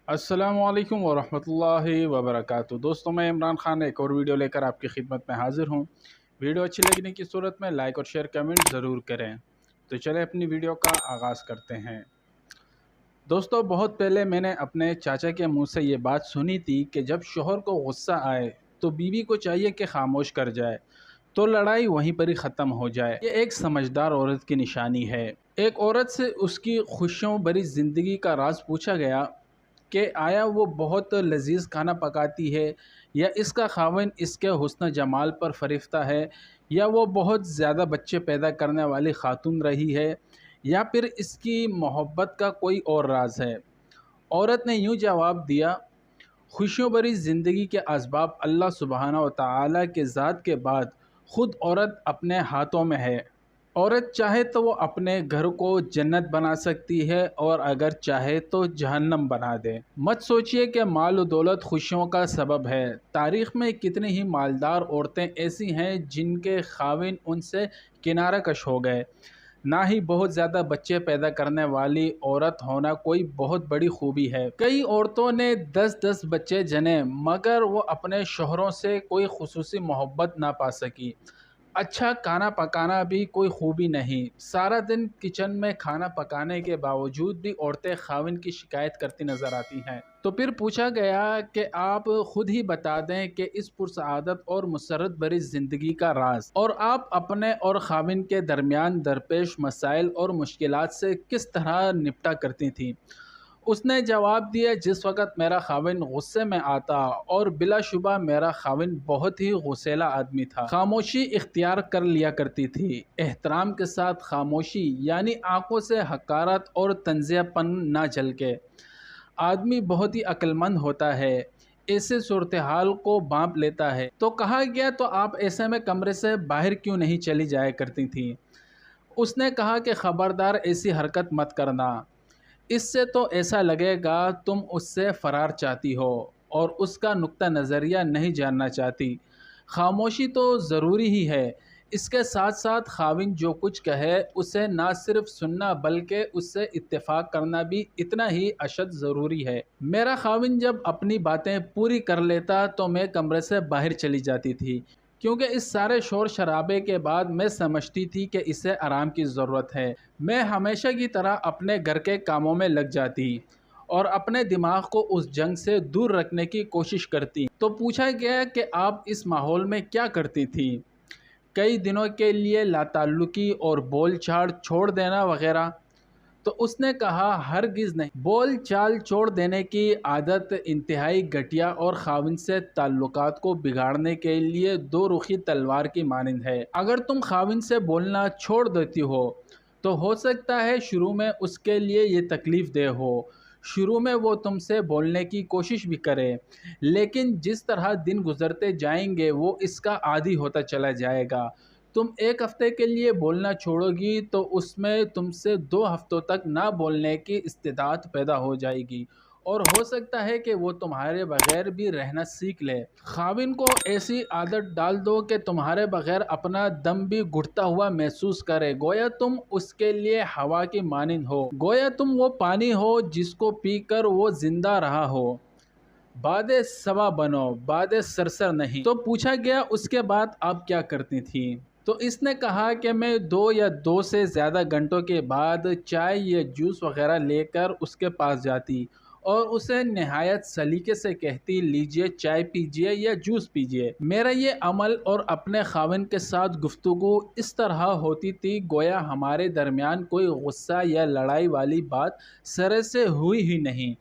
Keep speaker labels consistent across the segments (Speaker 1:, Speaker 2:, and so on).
Speaker 1: अस्सलाम वालेकुम वरहमतुल्लाहि वबरकातुहू। दोस्तों, मैं इमरान खान एक और वीडियो लेकर आपकी खिदमत में हाज़िर हूँ। वीडियो अच्छी लगने की सूरत में लाइक और शेयर कमेंट ज़रूर करें। तो चलें अपनी वीडियो का आगाज़ करते हैं। दोस्तों, बहुत पहले मैंने अपने चाचा के मुंह से ये बात सुनी थी कि जब शोहर को गुस्सा आए तो बीवी को चाहिए कि खामोश कर जाए, तो लड़ाई वहीं पर ही ख़त्म हो जाए। ये एक समझदार औरत की निशानी है। एक औरत से उसकी खुशियों भरी ज़िंदगी का राज पूछा गया कि आया वो बहुत लजीज खाना पकाती है, या इसका खाविन इसके हुस्न जमाल पर फरिफ्ता है, या वो बहुत ज़्यादा बच्चे पैदा करने वाली खातून रही है, या फिर इसकी मोहब्बत का कोई और राज है। औरत ने यूँ जवाब दिया, खुशियों भरी ज़िंदगी के असबाब अल्लाह सुबहाना व तआला के ज़ात के बाद ख़ुद औरत अपने हाथों में है। औरत चाहे तो वो अपने घर को जन्नत बना सकती है, और अगर चाहे तो जहन्नम बना दे। मत सोचिए कि माल और दौलत खुशियों का सबब है। तारीख़ में कितनी ही मालदार औरतें ऐसी हैं जिनके खाविन उनसे किनारा कश हो गए। ना ही बहुत ज़्यादा बच्चे पैदा करने वाली औरत होना कोई बहुत बड़ी खूबी है। कई औरतों ने 10-10 बच्चे जने, मगर वो अपने शोहरों से कोई खुसूसी मोहब्बत ना पा सकी। अच्छा खाना पकाना भी कोई खूबी नहीं। सारा दिन किचन में खाना पकाने के बावजूद भी औरतें खाविन की शिकायत करती नज़र आती हैं। तो फिर पूछा गया कि आप खुद ही बता दें कि इस पुरसआदत और मुसर्रत भरी ज़िंदगी का राज, और आप अपने और खाविन के दरमियान दरपेश मसाइल और मुश्किलात से किस तरह निपटा करती थीं। उसने जवाब दिया, जिस वक़्त मेरा खाविन गुस्से में आता, और बिलाशुबा मेरा खाविन बहुत ही गुस्सैला आदमी था, खामोशी इख्तियार कर लिया करती थी। एहतराम के साथ खामोशी, यानी आंखों से हकारत और तंज़ियापन ना झलके। आदमी बहुत ही अक्लमंद होता है, ऐसे सूरत हाल को भांप लेता है। तो कहा गया, तो आप ऐसे में कमरे से बाहर क्यों नहीं चली जाया करती थी। उसने कहा कि खबरदार ऐसी हरकत मत करना, इससे तो ऐसा लगेगा तुम उससे फ़रार चाहती हो और उसका नुक्ता नज़रिया नहीं जानना चाहती। खामोशी तो ज़रूरी ही है, इसके साथ साथ खाविन जो कुछ कहे उसे ना सिर्फ सुनना बल्कि उससे इत्तेफाक करना भी इतना ही अशद ज़रूरी है। मेरा खाविन जब अपनी बातें पूरी कर लेता तो मैं कमरे से बाहर चली जाती थी, क्योंकि इस सारे शोर शराबे के बाद मैं समझती थी कि इसे आराम की ज़रूरत है। मैं हमेशा की तरह अपने घर के कामों में लग जाती और अपने दिमाग को उस जंग से दूर रखने की कोशिश करती। तो पूछा गया कि आप इस माहौल में क्या करती थी, कई दिनों के लिए लाताल्लुकी और बोल चाल छोड़ देना वगैरह। तो उसने कहा, हरगिज़ नहीं। बोल चाल छोड़ देने की आदत इंतहाई घटिया और खाविन से ताल्लुकात को बिगाड़ने के लिए दो रुखी तलवार की मानंद है। अगर तुम खाविन से बोलना छोड़ देती तो हो सकता है शुरू में उसके लिए ये तकलीफ़ दे हो। शुरू में वो तुमसे बोलने की कोशिश भी करे, लेकिन जिस तरह दिन गुजरते जाएंगे वो इसका आदी होता चला जाएगा। तुम एक हफ्ते के लिए बोलना छोड़ोगी तो उसमें तुमसे 2 हफ्तों तक ना बोलने की इस्तिदात पैदा हो जाएगी, और हो सकता है कि वो तुम्हारे बगैर भी रहना सीख ले। खाविन को ऐसी आदत डाल दो कि तुम्हारे बगैर अपना दम भी घुटता हुआ महसूस करे, गोया तुम उसके लिए हवा की मानिंद हो, गोया तुम वो पानी हो जिसको पीकर वो जिंदा रहा हो। बादे सवा बनो, बादे सरसर नहीं। तो पूछा गया, उसके बाद आप क्या करती थी। तो इसने कहा कि मैं 2 या 2 से ज़्यादा घंटों के बाद चाय या जूस वग़ैरह लेकर उसके पास जाती और उसे नहायत सलीके से कहती, लीजिए चाय पीजिए या जूस पीजिए। मेरा ये अमल और अपने खाविन के साथ गुफ्तगू इस तरह होती थी गोया हमारे दरमियान कोई गुस्सा या लड़ाई वाली बात सरे से हुई ही नहीं।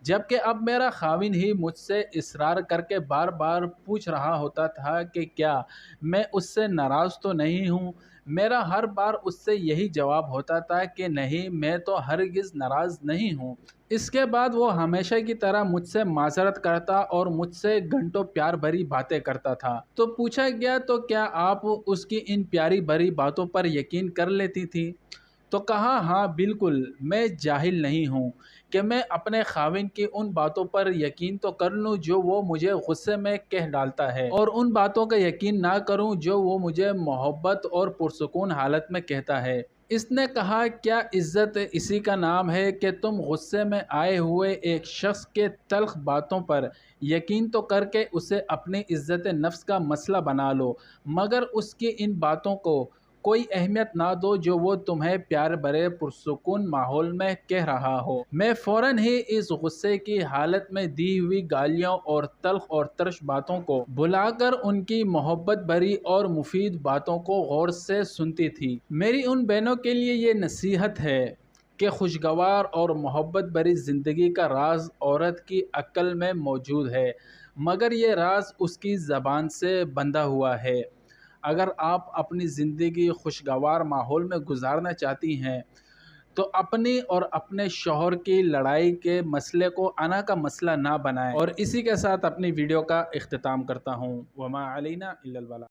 Speaker 1: जबकि अब मेरा खाविन ही मुझसे इसरार करके बार बार पूछ रहा होता था कि क्या मैं उससे नाराज़ तो नहीं हूँ। मेरा हर बार उससे यही जवाब होता था कि नहीं, मैं तो हरगिज़ नाराज़ नहीं हूँ। इसके बाद वो हमेशा की तरह मुझसे माज़रत करता और मुझसे घंटों प्यार भरी बातें करता था। तो पूछा गया, तो क्या आप उसकी इन प्यारी भरी बातों पर यकीन कर लेती थी। तो कहा, हाँ बिल्कुल, मैं जाहिल नहीं हूँ कि मैं अपने खाविन की उन बातों पर यकीन तो कर लूँ जो वो मुझे गुस्से में कह डालता है, और उन बातों का यकीन ना करूँ जो वो मुझे मोहब्बत और पुरसुकून हालत में कहता है। اس نے کہا کیا عزت اسی کا نام ہے کہ تم غصے میں آئے ہوئے ایک شخص کے تلخ باتوں پر یقین تو کر کے اسے اپنی عزت نفس کا مسئلہ بنا لو، مگر اس کی ان باتوں کو کوئی اہمیت نہ دو جو وہ تمہیں پیار بھرے پرسکون ماحول میں کہہ رہا ہو۔ میں فوراً ہی اس غصے کی حالت میں دی ہوئی گالیوں اور تلخ اور ترش باتوں کو بھلا کر ان کی محبت بھری اور مفید باتوں کو غور سے سنتی تھی۔ میری ان بہنوں کے لیے یہ نصیحت ہے کہ خوشگوار اور محبت بھری زندگی کا راز عورت کی عقل میں موجود ہے، مگر یہ راز اس کی زبان سے بندھا ہوا ہے۔ اگر آپ اپنی زندگی خوشگوار ماحول میں گزارنا چاہتی ہیں تو اپنی اور اپنے شوہر کی لڑائی کے مسئلے کو انا کا مسئلہ نہ بنائیں۔ اور اسی کے ساتھ اپنی ویڈیو کا اختتام کرتا ہوں۔ وما علینا الا البلاغ۔